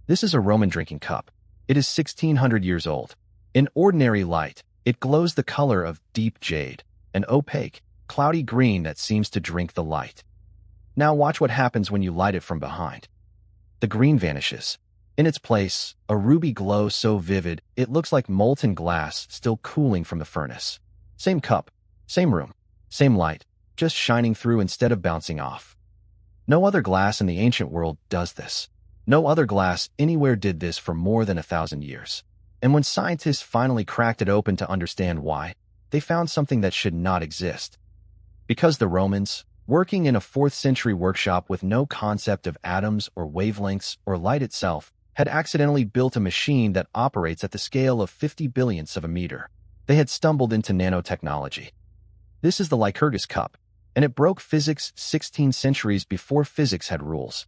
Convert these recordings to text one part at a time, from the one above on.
This is a Roman drinking cup. It is 1600 years old. In ordinary light, it glows the color of deep jade, an opaque, cloudy green that seems to drink the light. Now watch what happens when you light it from behind. The green vanishes. In its place, a ruby glow so vivid it looks like molten glass still cooling from the furnace. Same cup, same room, same light, just shining through instead of bouncing off. No other glass in the ancient world does this. No other glass anywhere did this for more than 1,000 years. And when scientists finally cracked it open to understand why, they found something that should not exist. Because the Romans, working in a 4th century workshop with no concept of atoms or wavelengths or light itself, had accidentally built a machine that operates at the scale of 50 billionths of a meter. They had stumbled into nanotechnology. This is the Lycurgus Cup, and it broke physics 16 centuries before physics had rules.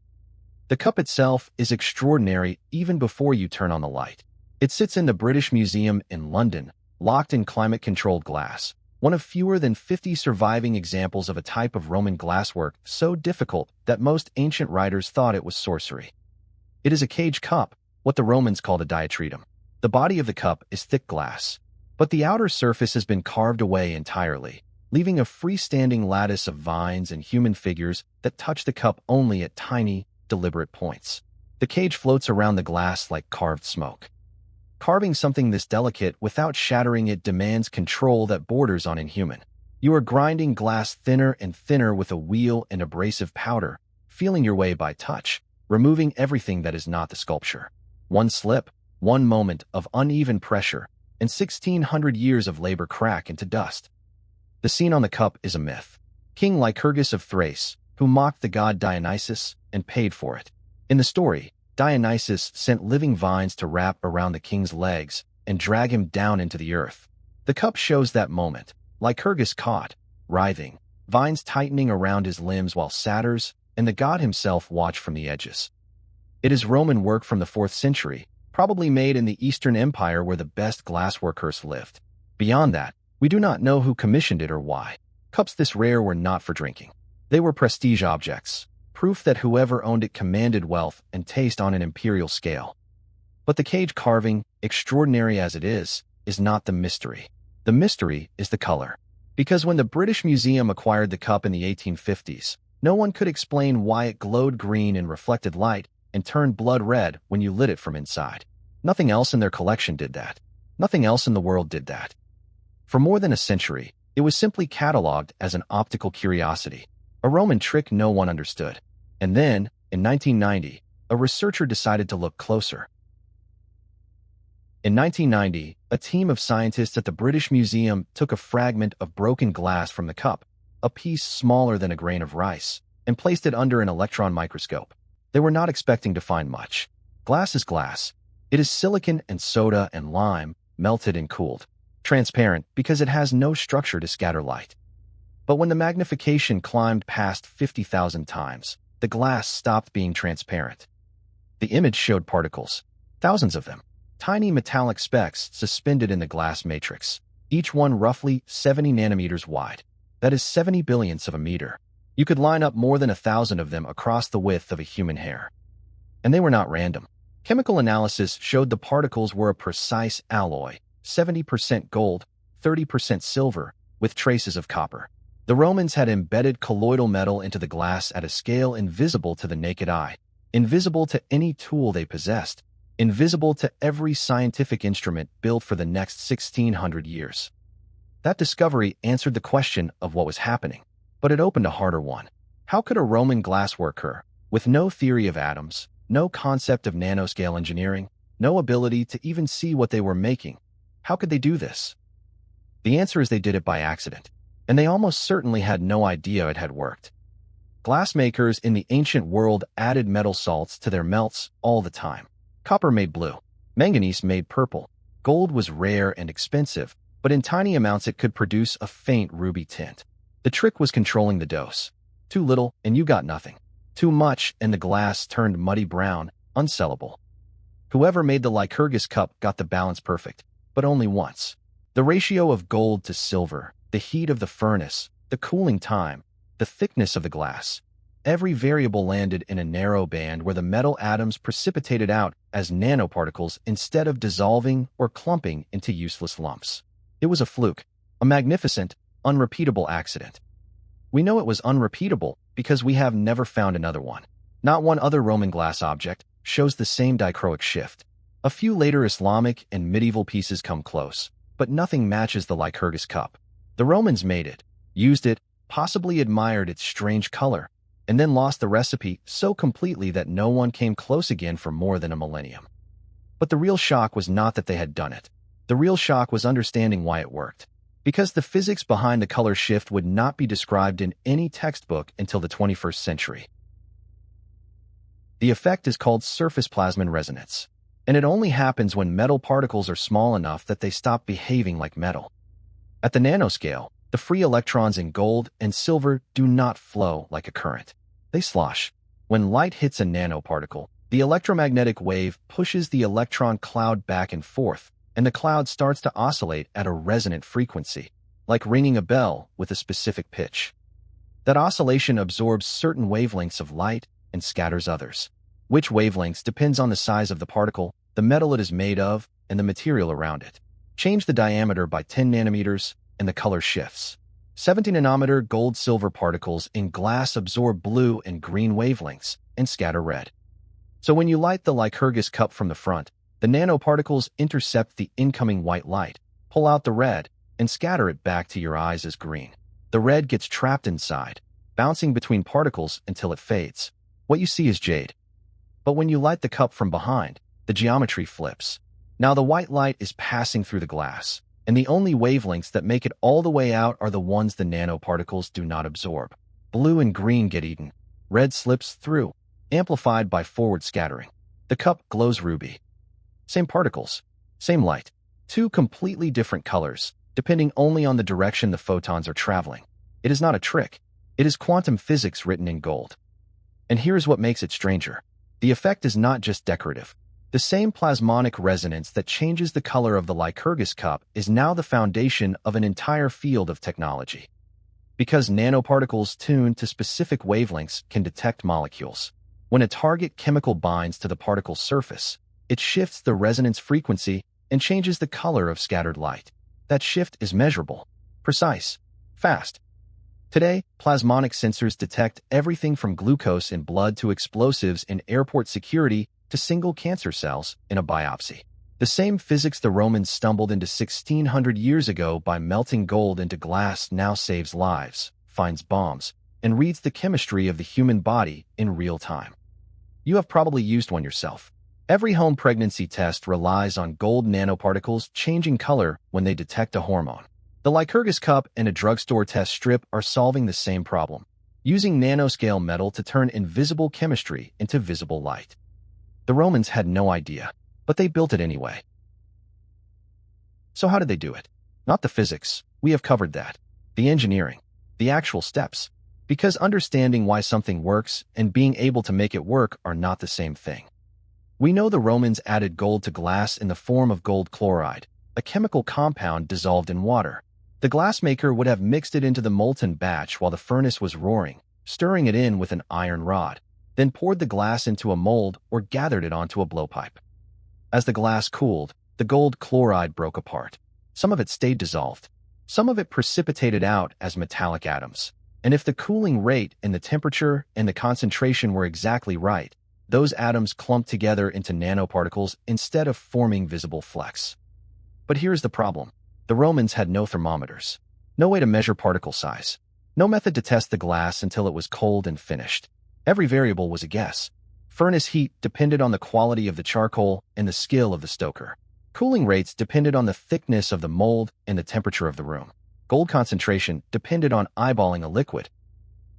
The cup itself is extraordinary even before you turn on the light. It sits in the British Museum in London, locked in climate-controlled glass, one of fewer than 50 surviving examples of a type of Roman glasswork so difficult that most ancient writers thought it was sorcery. It is a cage cup, what the Romans called a diatritum. The body of the cup is thick glass, but the outer surface has been carved away entirely, leaving a freestanding lattice of vines and human figures that touch the cup only at tiny, deliberate points. The cage floats around the glass like carved smoke. Carving something this delicate without shattering it demands control that borders on inhuman. You are grinding glass thinner and thinner with a wheel and abrasive powder, feeling your way by touch, removing everything that is not the sculpture. One slip, one moment of uneven pressure, and 1,600 years of labor crack into dust. The scene on the cup is a myth. King Lycurgus of Thrace, who mocked the god Dionysus, and paid for it. In the story, Dionysus sent living vines to wrap around the king's legs and drag him down into the earth. The cup shows that moment. Lycurgus caught, writhing, vines tightening around his limbs while satyrs and the god himself watch from the edges. It is Roman work from the 4th century, probably made in the Eastern Empire where the best glassworkers lived. Beyond that, we do not know who commissioned it or why. Cups this rare were not for drinking. They were prestige objects, proof that whoever owned it commanded wealth and taste on an imperial scale. But the cage carving, extraordinary as it is not the mystery. The mystery is the color. Because when the British Museum acquired the cup in the 1850s, no one could explain why it glowed green in reflected light and turned blood red when you lit it from inside. Nothing else in their collection did that. Nothing else in the world did that. For more than a century, it was simply catalogued as an optical curiosity, a Roman trick no one understood. And then, in 1990, a researcher decided to look closer. In 1990, a team of scientists at the British Museum took a fragment of broken glass from the cup, a piece smaller than a grain of rice, and placed it under an electron microscope. They were not expecting to find much. Glass is glass. It is silicon and soda and lime, melted and cooled. Transparent because it has no structure to scatter light. But when the magnification climbed past 50,000 times, the glass stopped being transparent. The image showed particles, thousands of them, tiny metallic specks suspended in the glass matrix, each one roughly 70 nanometers wide. That is 70 billionths of a meter. You could line up more than 1,000 of them across the width of a human hair. And they were not random. Chemical analysis showed the particles were a precise alloy, 70% gold, 30% silver, with traces of copper. The Romans had embedded colloidal metal into the glass at a scale invisible to the naked eye, invisible to any tool they possessed, invisible to every scientific instrument built for the next 1,600 years. That discovery answered the question of what was happening, but it opened a harder one. How could a Roman glassworker, with no theory of atoms, no concept of nanoscale engineering, no ability to even see what they were making, how could they do this? The answer is they did it by accident, and they almost certainly had no idea it had worked. Glassmakers in the ancient world added metal salts to their melts all the time. Copper made blue, manganese made purple, gold was rare and expensive, but in tiny amounts it could produce a faint ruby tint. The trick was controlling the dose. Too little, and you got nothing. Too much, and the glass turned muddy brown, unsellable. Whoever made the Lycurgus Cup got the balance perfect, but only once. The ratio of gold to silver, the heat of the furnace, the cooling time, the thickness of the glass. Every variable landed in a narrow band where the metal atoms precipitated out as nanoparticles instead of dissolving or clumping into useless lumps. It was a fluke, a magnificent, unrepeatable accident. We know it was unrepeatable because we have never found another one. Not one other Roman glass object shows the same dichroic shift. A few later Islamic and medieval pieces come close, but nothing matches the Lycurgus Cup. The Romans made it, used it, possibly admired its strange color, and then lost the recipe so completely that no one came close again for more than a millennium. But the real shock was not that they had done it. The real shock was understanding why it worked. Because the physics behind the color shift would not be described in any textbook until the 21st century. The effect is called surface plasmon resonance, and it only happens when metal particles are small enough that they stop behaving like metal. At the nanoscale, the free electrons in gold and silver do not flow like a current. They slosh. When light hits a nanoparticle, the electromagnetic wave pushes the electron cloud back and forth, and the cloud starts to oscillate at a resonant frequency, like ringing a bell with a specific pitch. That oscillation absorbs certain wavelengths of light and scatters others. Which wavelengths depends on the size of the particle, the metal it is made of, and the material around it. Change the diameter by 10 nanometers, and the color shifts. 70-nanometer gold-silver particles in glass absorb blue and green wavelengths and scatter red. So when you light the Lycurgus cup from the front, the nanoparticles intercept the incoming white light, pull out the red, and scatter it back to your eyes as green. The red gets trapped inside, bouncing between particles until it fades. What you see is jade. But when you light the cup from behind, the geometry flips. Now the white light is passing through the glass, and the only wavelengths that make it all the way out are the ones the nanoparticles do not absorb. Blue and green get eaten. Red slips through, amplified by forward scattering. The cup glows ruby. Same particles, same light. Two completely different colors, depending only on the direction the photons are traveling. It is not a trick. It is quantum physics written in gold. And here's what makes it stranger. The effect is not just decorative. The same plasmonic resonance that changes the color of the Lycurgus cup is now the foundation of an entire field of technology. Because nanoparticles tuned to specific wavelengths can detect molecules. When a target chemical binds to the particle's surface, it shifts the resonance frequency and changes the color of scattered light. That shift is measurable, precise, fast. Today, plasmonic sensors detect everything from glucose in blood to explosives in airport security to single cancer cells in a biopsy. The same physics the Romans stumbled into 1600 years ago by melting gold into glass now saves lives, finds bombs, and reads the chemistry of the human body in real time. You have probably used one yourself. Every home pregnancy test relies on gold nanoparticles changing color when they detect a hormone. The Lycurgus cup and a drugstore test strip are solving the same problem, using nanoscale metal to turn invisible chemistry into visible light. The Romans had no idea, but they built it anyway. So how did they do it? Not the physics, we have covered that. The engineering, the actual steps. Because understanding why something works and being able to make it work are not the same thing. We know the Romans added gold to glass in the form of gold chloride, a chemical compound dissolved in water. The glassmaker would have mixed it into the molten batch while the furnace was roaring, stirring it in with an iron rod, then poured the glass into a mold or gathered it onto a blowpipe. As the glass cooled, the gold chloride broke apart. Some of it stayed dissolved. Some of it precipitated out as metallic atoms. And if the cooling rate and the temperature and the concentration were exactly right, those atoms clumped together into nanoparticles instead of forming visible flecks. But here's the problem. The Romans had no thermometers, no way to measure particle size, no method to test the glass until it was cold and finished. Every variable was a guess. Furnace heat depended on the quality of the charcoal and the skill of the stoker. Cooling rates depended on the thickness of the mold and the temperature of the room. Gold concentration depended on eyeballing a liquid.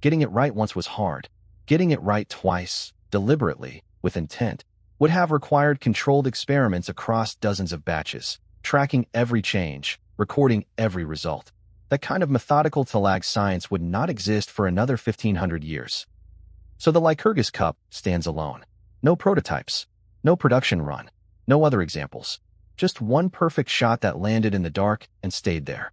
Getting it right once was hard. Getting it right twice, deliberately, with intent, would have required controlled experiments across dozens of batches, tracking every change, recording every result. That kind of methodical to-lag science would not exist for another 1500 years. So the Lycurgus cup stands alone. No prototypes, no production run, no other examples. Just one perfect shot that landed in the dark and stayed there.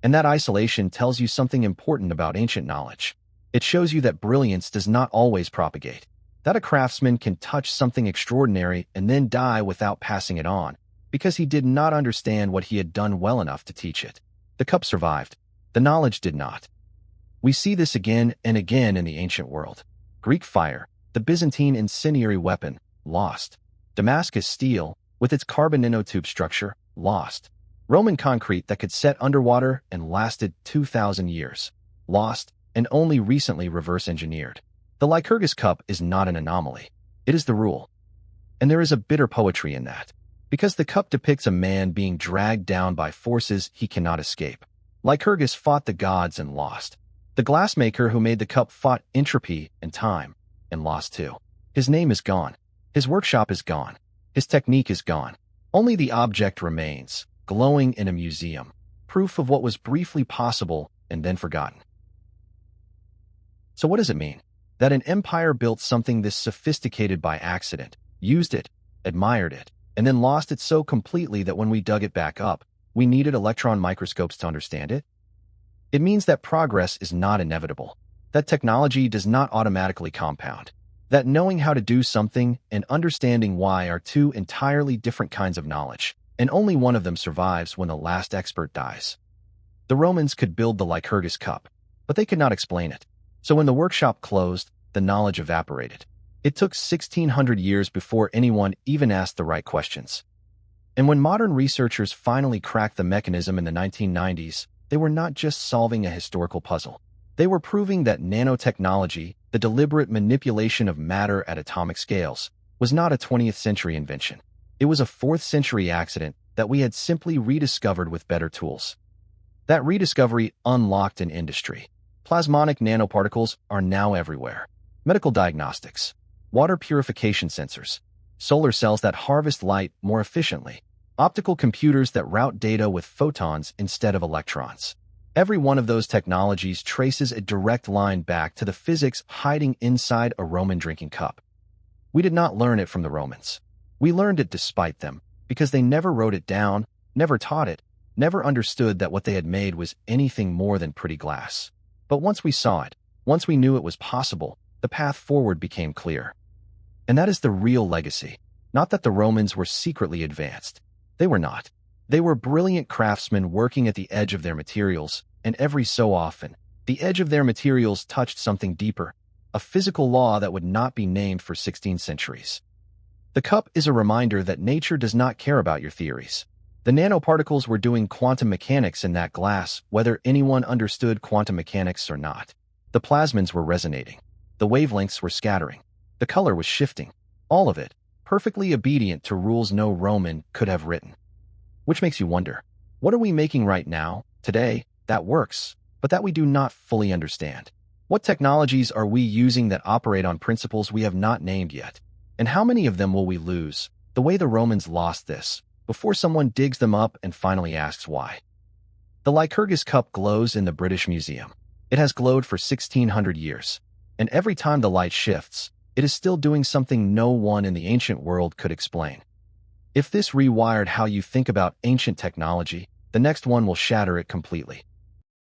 And that isolation tells you something important about ancient knowledge. It shows you that brilliance does not always propagate, that a craftsman can touch something extraordinary and then die without passing it on, because he did not understand what he had done well enough to teach it. The cup survived. The knowledge did not. We see this again and again in the ancient world. Greek fire, the Byzantine incendiary weapon, lost. Damascus steel, with its carbon nanotube structure, lost. Roman concrete that could set underwater and lasted 2,000 years, lost, and only recently reverse-engineered. The Lycurgus Cup is not an anomaly. It is the rule. And there is a bitter poetry in that, because the cup depicts a man being dragged down by forces he cannot escape. Lycurgus fought the gods and lost. The glassmaker who made the cup fought entropy and time, and lost too. His name is gone. His workshop is gone. His technique is gone. Only the object remains, glowing in a museum, proof of what was briefly possible and then forgotten. So what does it mean? That an empire built something this sophisticated by accident, used it, admired it, and then lost it so completely that when we dug it back up, we needed electron microscopes to understand it? It means that progress is not inevitable, that technology does not automatically compound, that knowing how to do something and understanding why are two entirely different kinds of knowledge, and only one of them survives when the last expert dies. The Romans could build the Lycurgus Cup, but they could not explain it. So when the workshop closed, the knowledge evaporated. It took 1,600 years before anyone even asked the right questions. And when modern researchers finally cracked the mechanism in the 1990s, they were not just solving a historical puzzle. They were proving that nanotechnology, the deliberate manipulation of matter at atomic scales, was not a 20th century invention. It was a 4th century accident that we had simply rediscovered with better tools. That rediscovery unlocked an industry. Plasmonic nanoparticles are now everywhere. Medical diagnostics, water purification sensors, solar cells that harvest light more efficiently, optical computers that route data with photons instead of electrons. Every one of those technologies traces a direct line back to the physics hiding inside a Roman drinking cup. We did not learn it from the Romans. We learned it despite them, because they never wrote it down, never taught it, never understood that what they had made was anything more than pretty glass. But once we saw it, once we knew it was possible, the path forward became clear. And that is the real legacy. Not that the Romans were secretly advanced. They were not. They were brilliant craftsmen working at the edge of their materials, and every so often, the edge of their materials touched something deeper, a physical law that would not be named for 16 centuries. The cup is a reminder that nature does not care about your theories. The nanoparticles were doing quantum mechanics in that glass, whether anyone understood quantum mechanics or not. The plasmons were resonating. The wavelengths were scattering. The color was shifting. All of it, perfectly obedient to rules no Roman could have written. Which makes you wonder, what are we making right now, today, that works, but that we do not fully understand? What technologies are we using that operate on principles we have not named yet? And how many of them will we lose, the way the Romans lost this, before someone digs them up and finally asks why? The Lycurgus Cup glows in the British Museum. It has glowed for 1,600 years, and every time the light shifts, it is still doing something no one in the ancient world could explain. If this rewired how you think about ancient technology, the next one will shatter it completely.